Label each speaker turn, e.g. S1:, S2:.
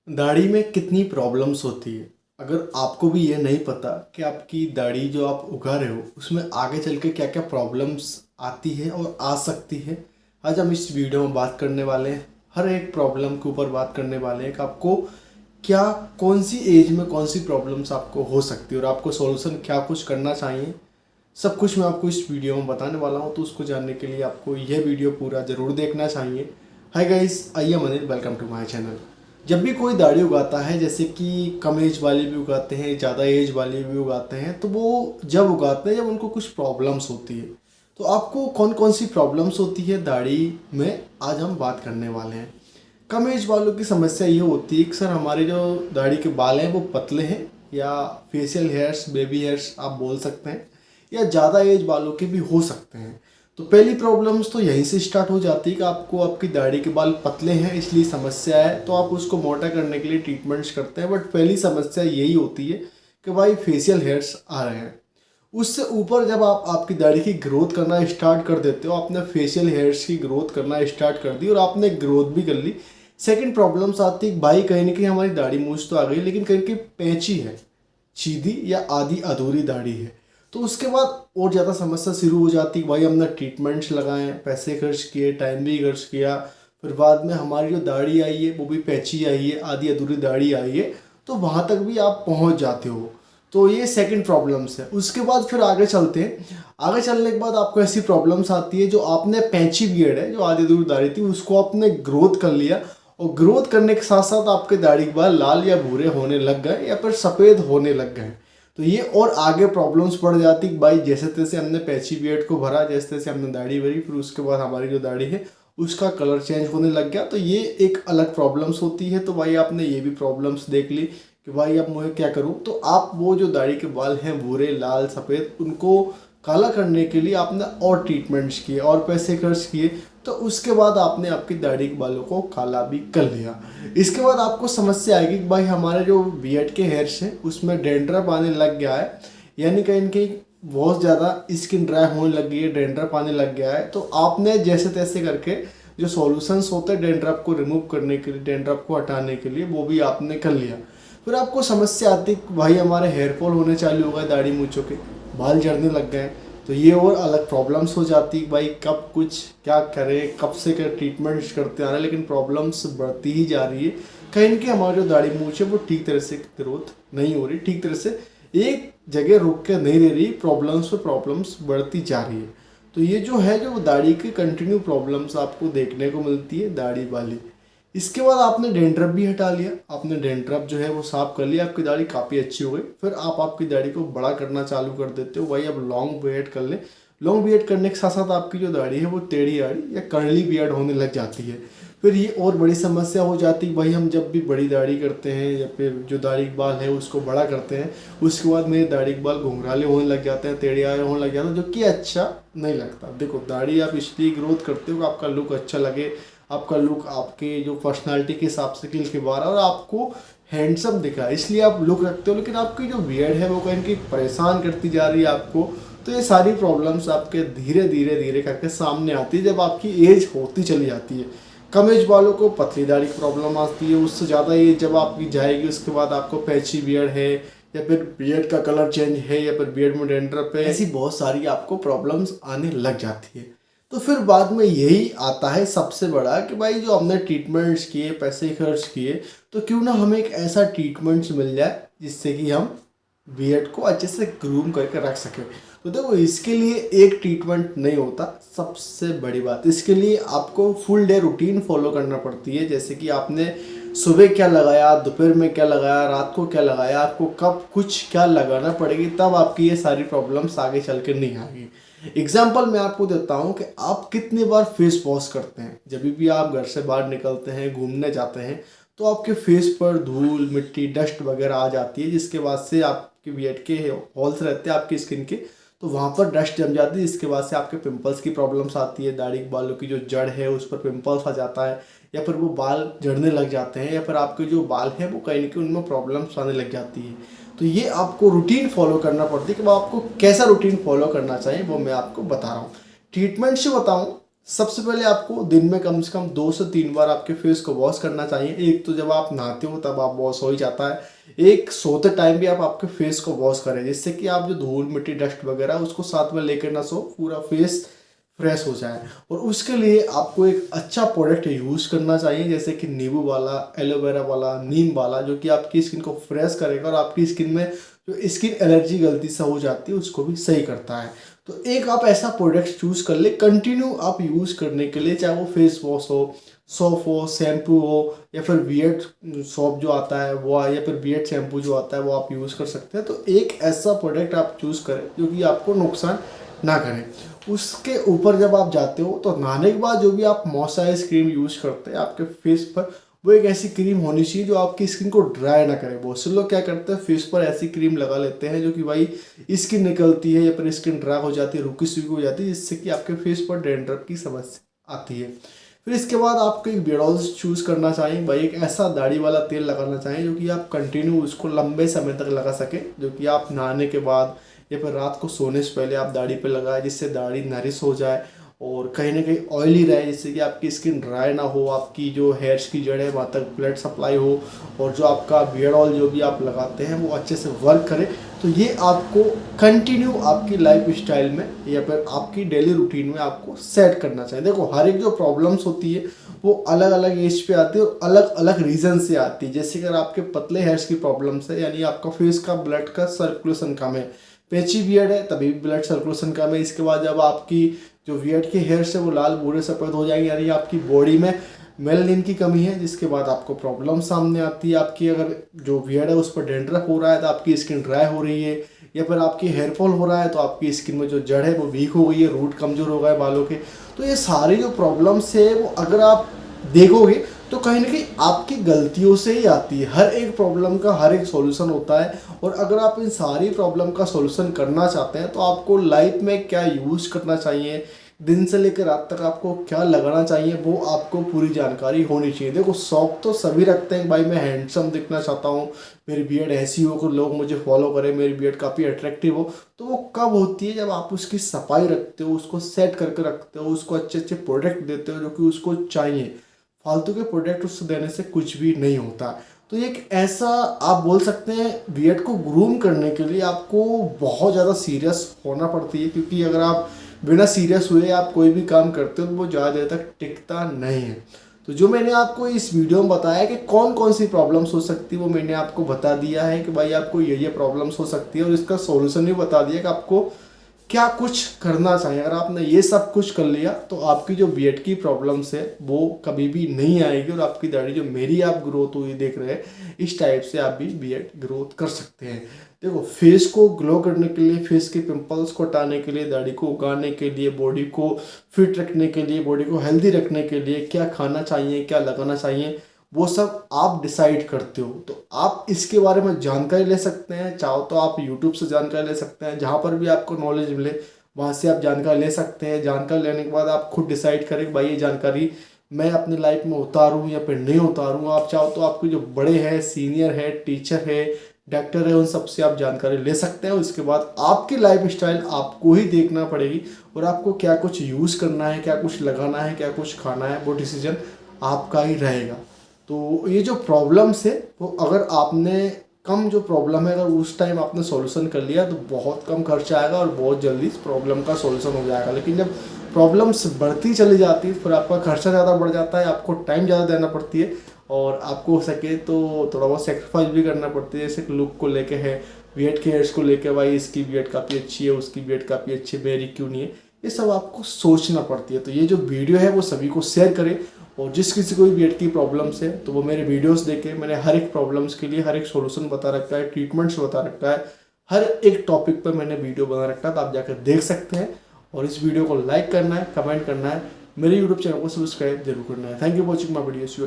S1: दाढ़ी में कितनी प्रॉब्लम्स होती है। अगर आपको भी ये नहीं पता कि आपकी दाढ़ी जो आप उगा रहे हो उसमें आगे चल के क्या क्या प्रॉब्लम्स आती है और आ सकती है, आज हम इस वीडियो में बात करने वाले हैं। हर एक प्रॉब्लम के ऊपर बात करने वाले हैं कि आपको क्या, कौन सी एज में कौन सी प्रॉब्लम्स आपको हो सकती है और आपको सॉल्यूशन क्या कुछ करना चाहिए। सब कुछ मैं आपको इस वीडियो में बताने वाला हूँ, तो उसको जानने के लिए आपको यह वीडियो पूरा ज़रूर देखना चाहिए। Hi guys, I am Anil, welcome to my channel. जब भी कोई दाढ़ी उगाता है, जैसे कि कम एज वाले भी उगाते हैं, ज़्यादा एज वाले भी उगाते हैं, तो वो जब उगाते हैं जब उनको कुछ प्रॉब्लम्स होती है। तो आपको कौन कौन सी प्रॉब्लम्स होती है दाढ़ी में, आज हम बात करने वाले हैं। कम एज वालों की समस्या ये होती है कि सर हमारे जो दाढ़ी के बाल हैं वो पतले हैं, या फेशियल हेयर्स, बेबी हेयर्स आप बोल सकते हैं, या ज़्यादा एज वालों के भी हो सकते हैं। तो पहली प्रॉब्लम्स तो यहीं से स्टार्ट हो जाती है कि आपको आपकी दाढ़ी के बाल पतले हैं इसलिए समस्या है, तो आप उसको मोटा करने के लिए ट्रीटमेंट्स करते हैं। बट पहली समस्या यही होती है कि भाई फेशियल हेयर्स आ रहे हैं। उससे ऊपर जब आप आपकी दाढ़ी की ग्रोथ करना स्टार्ट कर देते हो, आपने फेशियल हेयर्स की ग्रोथ करना स्टार्ट कर दी और आपने ग्रोथ भी कर ली, सेकंड प्रॉब्लम्स आती है भाई कहीं ना कहीं हमारी दाढ़ी मूछ तो आ गई लेकिन कहीं कहीं पैंची है, सीधी या आधी अधूरी दाढ़ी है। तो उसके बाद और ज़्यादा समस्या शुरू हो जाती है। भाई हमने ट्रीटमेंट्स लगाए, पैसे खर्च किए, टाइम भी खर्च किया, फिर बाद में हमारी जो दाढ़ी आई है वो भी पैंची आई है, आधी अधूरी दाढ़ी आई है, तो वहाँ तक भी आप पहुँच जाते हो। तो ये सेकंड प्रॉब्लम्स है। उसके बाद फिर आगे चलते हैं। आगे चलने के बाद आपको ऐसी प्रॉब्लम्स आती है, जो आपने पैंची बियर्ड है, जो आधी अधूरी दाढ़ी थी, उसको आपने ग्रोथ कर लिया, और ग्रोथ करने के साथ साथ आपके दाढ़ी के बाल लाल या भूरे होने लग गए या फिर सफ़ेद होने लग गए। तो ये और आगे प्रॉब्लम्स बढ़ जाती कि भाई जैसे तैसे हमने पैची बियर्ड को भरा, जैसे तैसे हमने दाढ़ी भरी, फिर उसके बाद हमारी जो दाढ़ी है उसका कलर चेंज होने लग गया, तो ये एक अलग प्रॉब्लम्स होती है। तो भाई आपने ये भी प्रॉब्लम्स देख ली कि भाई अब मैं क्या करूं। तो आप वो जो दाढ़ी के बाल हैं भूरे, लाल, सफ़ेद, उनको काला करने के लिए आपने और ट्रीटमेंट्स किए और पैसे खर्च किए, तो उसके बाद आपने आपकी दाढ़ी के बालों को काला भी कर लिया। इसके बाद आपको समस्या आएगी कि भाई हमारे जो बियर्ड के हेयर्स हैं उसमें डेंड्रफ आने लग गया है, यानी कहीं इनकी बहुत ज़्यादा स्किन ड्राई होने लग गई है, डेंड्रफ आने लग गया है। तो आपने जैसे तैसे करके जो सॉल्यूशंस होते हैं डेंड्रफ को रिमूव करने के लिए, डेंड्रफ को हटाने के लिए, वो भी आपने कर लिया। फिर आपको समस्या आती है भाई हमारे हेयर फॉल होने चालू हो गए, दाढ़ी मूंछों के बाल झड़ने लग गए, तो ये और अलग प्रॉब्लम्स हो जाती है। भाई कब कुछ क्या करें, कब से क्या ट्रीटमेंट्स करते आ रहे हैं, लेकिन प्रॉब्लम्स बढ़ती ही जा रही है। कहीं कि हमारी जो दाढ़ी मूंछ है वो ठीक तरह से ग्रोथ नहीं हो रही, ठीक तरह से एक जगह रुक के नहीं रह रही, प्रॉब्लम्स पे प्रॉब्लम्स बढ़ती जा रही है। तो ये जो है, जो दाढ़ी की कंटिन्यू प्रॉब्लम्स आपको देखने को मिलती है दाढ़ी वाली। इसके बाद आपने डेंड्रफ भी हटा लिया, आपने डेंड्रफ जो है वो साफ कर लिया, आपकी दाढ़ी काफ़ी अच्छी हो गई। फिर आप आपकी दाढ़ी को बड़ा करना चालू कर देते हो। भाई अब लॉन्ग बियर्ड कर ले, लॉन्ग बियर्ड करने के साथ साथ आपकी जो दाढ़ी है वो टेढ़ी दाढ़ी या कर्ली बियर्ड होने लग जाती है। फिर ये और बड़ी समस्या हो जाती है। भाई हम जब भी बड़ी दाढ़ी करते हैं या फिर जो दाढ़ी के बाल है उसको बड़ा करते हैं, उसके बाद मेरे दाढ़ी के बाल घुंघराले होने लग जाते हैं, टेढ़े होने लग जाते हैं, जो कि अच्छा नहीं लगता। देखो दाढ़ी आप इसलिए ग्रोथ करते हो कि आपका लुक अच्छा लगे, आपका लुक आपके जो पर्सनालिटी के हिसाब से खिल के बाहर और आपको हैंडसम दिखा, इसलिए आप लुक रखते हो। लेकिन आपकी जो बियर्ड है वो कहीं परेशान करती जा रही है आपको। तो ये सारी प्रॉब्लम्स आपके धीरे धीरे धीरे करके सामने आती है जब आपकी एज होती चली जाती है। कम एज वालों को पतली दाढ़ी की प्रॉब्लम आती है, उससे ज़्यादा एज जब आपकी जाएगी उसके बाद आपको पैची बियर्ड है, या फिर बियर्ड का कलर चेंज है, या फिर बियर्ड में डेंड्रफ है, ऐसी बहुत सारी आपको प्रॉब्लम्स आने लग जाती है। तो फिर बाद में यही आता है सबसे बड़ा कि भाई जो हमने ट्रीटमेंट्स किए, पैसे खर्च किए, तो क्यों ना हमें एक ऐसा ट्रीटमेंट्स मिल जाए जिससे कि हम बियर्ड को अच्छे से ग्रूम करके रख सकें। तो देखो इसके लिए एक ट्रीटमेंट नहीं होता, सबसे बड़ी बात इसके लिए आपको फुल डे रूटीन फॉलो करना पड़ती है। जैसे कि आपने सुबह क्या लगाया, दोपहर में क्या लगाया, रात को क्या लगाया, आपको कब कुछ क्या लगाना पड़ेगी, तब आपकी ये सारी प्रॉब्लम्स आगे चल कर नहीं आएगी। एग्जाम्पल मैं आपको देता हूँ कि आप कितनी बार फेस वॉश करते हैं। जब भी आप घर से बाहर निकलते हैं, घूमने जाते हैं, तो आपके फेस पर धूल, मिट्टी, डस्ट वगैरह आ जाती है, जिसके बाद से आपके बियर्ड के हॉल्स रहते हैं आपकी स्किन के, तो वहाँ पर डस्ट जम जाती है, जिसके बाद से आपके पिंपल्स की प्रॉब्लम्स आती है। दाढ़ी के बालों की जो जड़ है उस पर पिंपल्स आ जाता है, या फिर वो बाल झड़ने लग जाते हैं, या फिर आपके जो बाल हैं वो कहीं ना कहीं उनमें प्रॉब्लम्स आने लग जाती है। तो ये आपको रूटीन फॉलो करना पड़ती है कि वो आपको कैसा रूटीन फॉलो करना चाहिए, वो मैं आपको बता रहा हूँ। ट्रीटमेंट से बताऊँ, सबसे पहले आपको दिन में कम से कम 2 से 3 बार आपके फेस को वॉश करना चाहिए। एक तो जब आप नहाते हो तब आप वॉश हो ही जाता है, एक सोते टाइम भी आप आपके फेस को वॉश करें, जिससे कि आप जो धूल मिट्टी डस्ट वगैरह उसको साथ में लेकर ना सो, पूरा फेस फ्रेश हो जाए। और उसके लिए आपको एक अच्छा प्रोडक्ट यूज़ करना चाहिए, जैसे कि नींबू वाला, एलोवेरा वाला, नीम वाला, जो कि आपकी स्किन को फ्रेश करेगा और आपकी स्किन में जो स्किन एलर्जी गलती से हो जाती है उसको भी सही करता है। तो एक आप ऐसा प्रोडक्ट चूज़ कर ले कंटिन्यू आप यूज़ करने के लिए, चाहे वो फेस वॉश हो, सोप हो, शैम्पू हो, या फिर बियर्ड सोप जो आता है वो, या फिर बियर्ड शैम्पू जो आता है वो आप यूज़ कर सकते हैं। तो एक ऐसा प्रोडक्ट आप चूज़ करें जो कि आपको नुकसान ना करें। उसके ऊपर जब आप जाते हो तो नहाने के बाद जो भी आप मॉइस्चराइज क्रीम यूज़ करते हैं आपके फेस पर, वो एक ऐसी क्रीम होनी चाहिए जो आपकी स्किन को ड्राई ना करे। बहुत से लोग क्या करते हैं, फेस पर ऐसी क्रीम लगा लेते हैं जो कि भाई स्किन निकलती है या फिर स्किन ड्राई हो जाती है, रुकी सूखी हो जाती है, जिससे कि आपके फेस पर डैंड्रफ की समस्या आती है। फिर इसके बाद आपको एक बियर्ड ऑयल चूज़ करना चाहिए भाई, एक ऐसा दाढ़ी वाला तेल लगाना चाहिए जो कि आप कंटिन्यू उसको लंबे समय तक लगा सके, जो कि आप नहाने के बाद या फिर रात को सोने से पहले आप दाढ़ी पे लगाए, जिससे दाढ़ी नरिश हो जाए और कहीं ना कहीं ऑयली रहे, जिससे कि आपकी स्किन ड्राई ना हो, आपकी जो हेयर्स की जड़ है वहाँ तक ब्लड सप्लाई हो, और जो आपका बियर्ड ऑयल जो भी आप लगाते हैं वो अच्छे से वर्क करे। तो ये आपको कंटिन्यू आपकी लाइफ स्टाइल में या फिर आपकी डेली रूटीन में आपको सेट करना चाहिए। देखो हर एक जो प्रॉब्लम्स होती है वो अलग अलग एज पे आती है और अलग अलग रीज़न से आती है। जैसे अगर आपके पतले हेयर्स की प्रॉब्लम्स है, यानी आपका फेस का ब्लड का सर्कुलेशन कम है, पेची बियर्ड है तभी ब्लड सर्कुलेशन कम है। इसके बाद जब आपकी जो बियर्ड के हेयर्स है वो लाल भूरे सफ़ेद हो जाएंगे, यानी आपकी बॉडी में मेलानिन की कमी है, जिसके बाद आपको प्रॉब्लम सामने आती है। आपकी अगर जो बियर्ड है उस पर डैंड्रफ हो रहा है तो आपकी स्किन ड्राई हो रही है, या फिर आपकी हेयर फॉल हो रहा है तो आपकी स्किन में जो जड़ है वो वीक हो गई है, रूट कमज़ोर हो गए बालों के। तो ये सारी जो प्रॉब्लम्स है वो अगर आप देखोगे तो कहीं ना कहीं आपकी गलतियों से ही आती है। हर एक प्रॉब्लम का हर एक सॉल्यूशन होता है, और अगर आप इन सारी प्रॉब्लम का सॉल्यूशन करना चाहते हैं तो आपको लाइफ में क्या यूज़ करना चाहिए, दिन से लेकर रात तक आपको क्या लगाना चाहिए, वो आपको पूरी जानकारी होनी चाहिए। देखो शौक तो सभी रखते हैं, भाई मैं हैंडसम दिखना चाहता हूँ, मेरी बियर्ड ऐसी हो कि लोग मुझे फॉलो करें, मेरी बियर्ड काफ़ी अट्रैक्टिव हो। तो वो कब होती है, जब आप उसकी सफाई रखते हो, उसको सेट करके रखते हो, उसको अच्छे अच्छे प्रोडक्ट देते हो जो कि उसको चाहिए। फालतू के प्रोडक्ट उससे देने से कुछ भी नहीं होता। तो एक ऐसा आप बोल सकते हैं बियर्ड को ग्रूम करने के लिए आपको बहुत ज़्यादा सीरियस होना पड़ती है, क्योंकि अगर आप बिना सीरियस हुए आप कोई भी काम करते हो तो वो ज़्यादा देर तक टिकता नहीं है। तो जो मैंने आपको इस वीडियो में बताया कि कौन कौन सी प्रॉब्लम्स हो सकती है वो मैंने आपको बता दिया है कि भाई आपको ये प्रॉब्लम्स हो सकती है, और इसका सॉल्यूशन भी बता दिया कि आपको क्या कुछ करना चाहिए। अगर आपने ये सब कुछ कर लिया तो आपकी जो बियर्ड की प्रॉब्लम्स है वो कभी भी नहीं आएगी, और आपकी दाढ़ी जो मेरी आप ग्रोथ हुई देख रहे हैं इस टाइप से आप भी बियर्ड ग्रोथ कर सकते हैं। देखो फेस को ग्लो करने के लिए, फेस के पिंपल्स को हटाने के लिए, दाढ़ी को उगाने के लिए, बॉडी को फिट रखने के लिए, बॉडी को हेल्दी रखने के लिए क्या खाना चाहिए, क्या लगाना चाहिए, वो सब आप डिसाइड करते हो। तो आप इसके बारे में जानकारी ले सकते हैं, चाहो तो आप यूट्यूब से जानकारी ले सकते हैं, जहाँ पर भी आपको नॉलेज मिले वहाँ से आप जानकारी ले सकते हैं। जानकारी लेने के बाद आप खुद डिसाइड करें भाई ये जानकारी मैं अपनी लाइफ में उतारूँ या फिर नहीं उतारूँ। आप चाहो तो आपके जो बड़े हैं, सीनियर है, टीचर है, डॉक्टर है, उन सब से आप जानकारी ले सकते हैं। उसके बाद आपकी लाइफ स्टाइल आपको ही देखना पड़ेगी, और आपको क्या कुछ यूज़ करना है, क्या कुछ लगाना है, क्या कुछ खाना है, वो डिसीजन आपका ही रहेगा। तो ये जो प्रॉब्लम्स है वो अगर आपने कम जो प्रॉब्लम है अगर उस टाइम आपने सॉल्यूशन कर लिया तो बहुत कम खर्चा आएगा और बहुत जल्दी इस प्रॉब्लम का सॉल्यूशन हो जाएगा। लेकिन जब प्रॉब्लम्स बढ़ती चली जाती है फिर आपका खर्चा ज़्यादा बढ़ जाता है, आपको टाइम ज़्यादा देना पड़ती है, और आपको हो सके तो थोड़ा बहुत सेक्रीफाइस भी करना पड़ती है। जैसे लुक को लेके है, बियर्ड के हेयर्स को लेके, भाई इसकी बियर्ड काफ़ी अच्छी है, उसकी बियर्ड काफ़ी अच्छी है, मेरी क्यों नहीं है, ये सब आपको सोचना पड़ती है। तो ये जो वीडियो है वो सभी को शेयर करें, और जिस किसी को भी बियर्ड की प्रॉब्लम्स है तो वो मेरे वीडियोस देखे, मैंने हर एक प्रॉब्लम्स के लिए हर एक सॉल्यूशन बता रखा है, ट्रीटमेंट्स बता रखा है, हर एक टॉपिक पर मैंने वीडियो बना रखा है, तो आप जाकर देख सकते हैं। और इस वीडियो को लाइक करना है, कमेंट करना है, मेरे यूट्यूब चैनल को सब्सक्राइब जरूर करना है। Thank you for watching my videos.